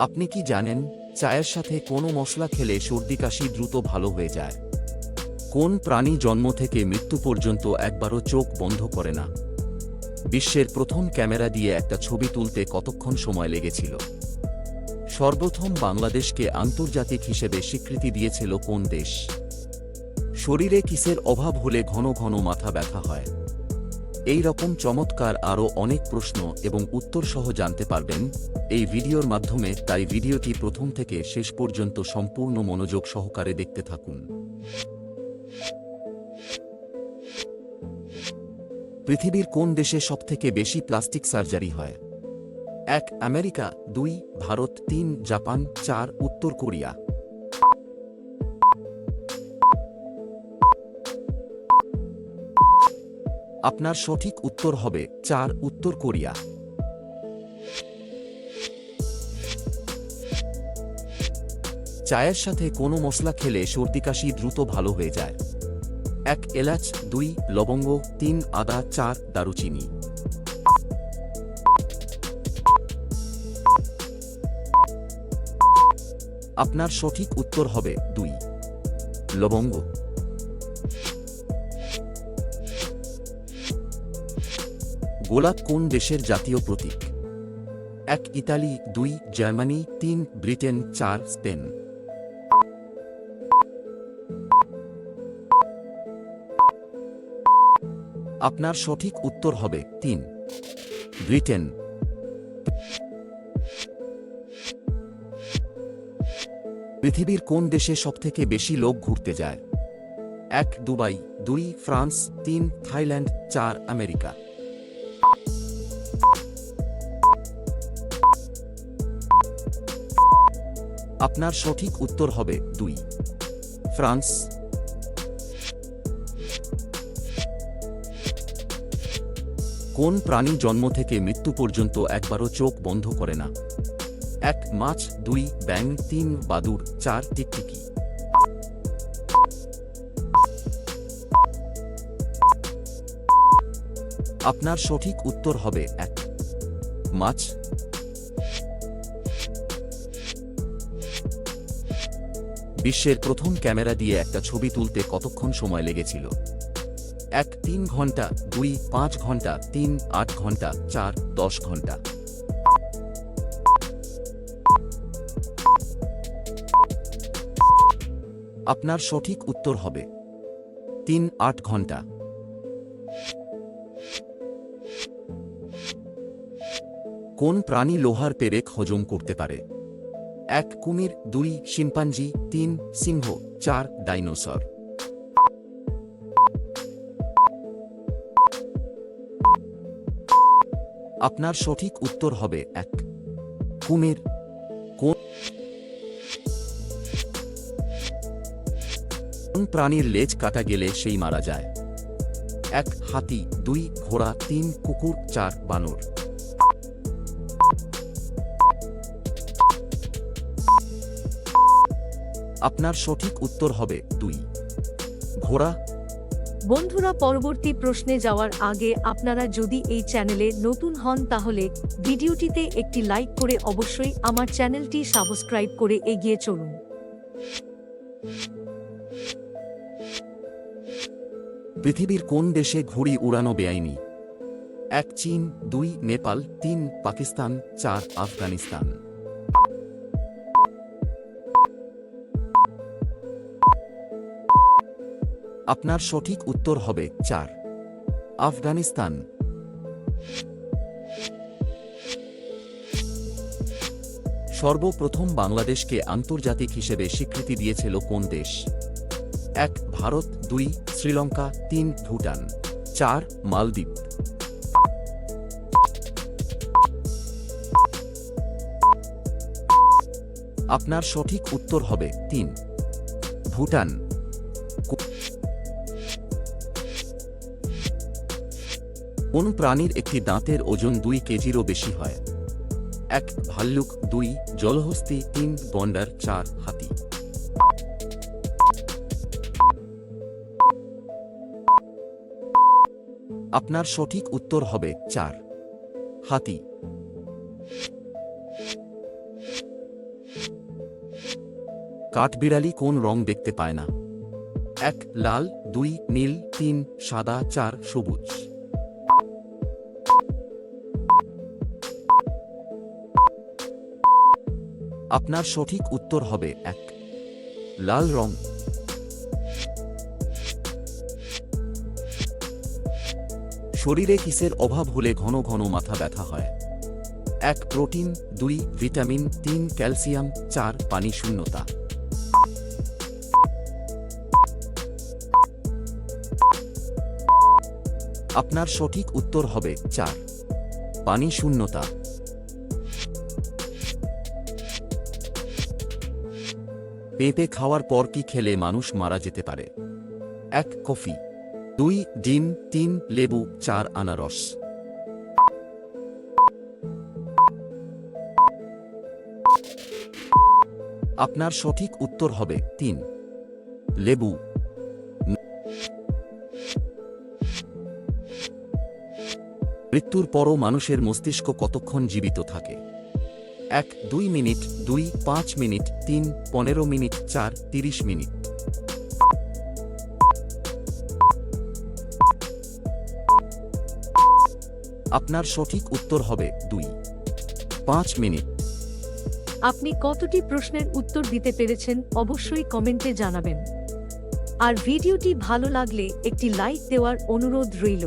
আপনি কি জানেন, চায়ের সাথে কোনো মশলা খেলে সর্দি কাশি দ্রুত ভালো হয়ে যায়? কোন প্রাণী জন্ম থেকে মৃত্যু পর্যন্ত একবারও চোখ বন্ধ করে না? বিশ্বের প্রথম ক্যামেরা দিয়ে একটা ছবি তুলতে কতক্ষণ সময় লেগেছিল? সর্বপ্রথম বাংলাদেশকে আন্তর্জাতিক হিসেবে স্বীকৃতি দিয়েছিল কোন দেশ? শরীরে কিসের অভাব হলে ঘন ঘন মাথা ব্যথা হয়? এই রকম চমৎকার আরও অনেক প্রশ্ন এবং উত্তর সহ জানতে পারবেন এই ভিডিওর মাধ্যমে, তাই ভিডিওটি প্রথম থেকে শেষ পর্যন্ত সম্পূর্ণ মনোযোগ সহকারে দেখতে থাকুন। পৃথিবীর কোন দেশে সবথেকে বেশি প্লাস্টিক সার্জারি হয়? 1 আমেরিকা, 2 ভারত, 3 জাপান, 4 উত্তর কোরিয়া। আপনার সঠিক উত্তর হবে 4 উত্তর কোরিয়া। চায়ের সাথে কোনো মশলা খেলে সর্দি কাশি দ্রুত ভালো হয়ে যায়? 1 এলাচ, 2 লবঙ্গ, 3 আদা, 4 দারুচিনি। আপনার সঠিক উত্তর হবে 2 লবঙ্গ। গোলাপ কোন দেশের জাতীয় প্রতীক? 1 ইতালি, 2 জার্মানি, 3 ব্রিটেন, 4 স্পেন। আপনার সঠিক উত্তর হবে 3 ব্রিটেন। পৃথিবীর কোন দেশে সবথেকে বেশি লোক ঘুরতে যায়? 1 দুবাই, 2 ফ্রান্স, 3 থাইল্যান্ড, 4 আমেরিকা। আপনার সঠিক উত্তর হবে 2 ফ্রান্স। কোন প্রাণী জন্ম থেকে মৃত্যু পর্যন্ত একবারও চোখ বন্ধ করে না? 1 মাছ, 2 ব্যাঙ, 3 বাদুড়, 4 টিকটিকি। আপনার সঠিক উত্তর হবে 1 মাছ। বিশ্বের প্রথম ক্যামেরা দিয়ে একটা ছবি তুলতে কতক্ষণ সময় লেগেছিল? 1 3 ঘন্টা, 2 5 ঘন্টা, 3 8 ঘন্টা, 4 10 ঘন্টা। আপনার সঠিক উত্তর হবে 3 8 ঘন্টা। কোন প্রাণী লোহার পেরেক হজম করতে পারে? 1 কুমির, 2 শিম্পাঞ্জি, 3 সিংহ, 4 ডাইনোসর। আপনার সঠিক উত্তর হবে 1 কুমির। কোন প্রাণীর লেজ কাটা গেলে সেই মারা যায়? 1 হাতি, 2 ঘোড়া, 3 কুকুর, 4 বানর। আপনার সঠিক উত্তর হবে 2 ঘোড়া। বন্ধুরা, পরবর্তী প্রশ্নে যাওয়ার আগে আপনারা যদি এই চ্যানেলে নতুন হন তাহলে ভিডিওটিতে একটি লাইক করে অবশ্যই আমার চ্যানেলটি সাবস্ক্রাইব করে এগিয়ে চলুন। পৃথিবীর কোন দেশে ঘুড়ি উড়ানো বেআইনি? 1 চীন, 2 নেপাল, 3 পাকিস্তান, 4 আফগানিস্তান। আপনার সঠিক উত্তর হবে 4 আফগানিস্তান। সর্বপ্রথম বাংলাদেশকে আন্তর্জাতিক হিসেবে স্বীকৃতি দিয়েছিল কোন দেশ? 1 ভারত, 2 শ্রীলঙ্কা, 3 ভুটান, 4 মালদ্বীপ। আপনার সঠিক উত্তর হবে 3 ভুটান। কোন প্রাণীর একটি দাঁতের ওজন 2 কেজিরও বেশি হয়? 1 ভাল্লুক, 2 জলহস্তী, 3 গন্ডার, 4 হাতি। আপনার সঠিক উত্তর হবে 4 হাতি। কাঠবিড়ালি কোন রং দেখতে পায় না? 1 লাল, 2 নীল, 3 সাদা, 4 সবুজ। আপনার সঠিক উত্তর হবে 1 লাল রং। শরীরে কিসের অভাব হলে ঘন ঘন মাথা ব্যথা হয়? 1 প্রোটিন, 2 ভিটামিন, 3 ক্যালসিয়াম, 4 পানি শূন্যতা। আপনার সঠিক উত্তর হবে 4 পানি শূন্যতা। পেঁপে খাওয়ার পর কি খেলে মানুষ মারা যেতে পারে? 1 কফি, 2 ডিম, 3 লেবু, 4 আনারস। আপনার সঠিক উত্তর হবে 3 লেবু। মৃত্যুর পরও মানুষের মস্তিষ্ক কতক্ষণ জীবিত থাকে? 1 2 মিনিট, 2 5 মিনিট, 3 15 মিনিট, 4 30 মিনিট। আপনার সঠিক উত্তর হবে 2 5 মিনিট। আপনি কতটি প্রশ্নের উত্তর দিতে পেরেছেন অবশ্যই কমেন্টে জানাবেন। আর ভিডিওটি ভালো লাগলে একটি লাইক দেওয়ার অনুরোধ রইল।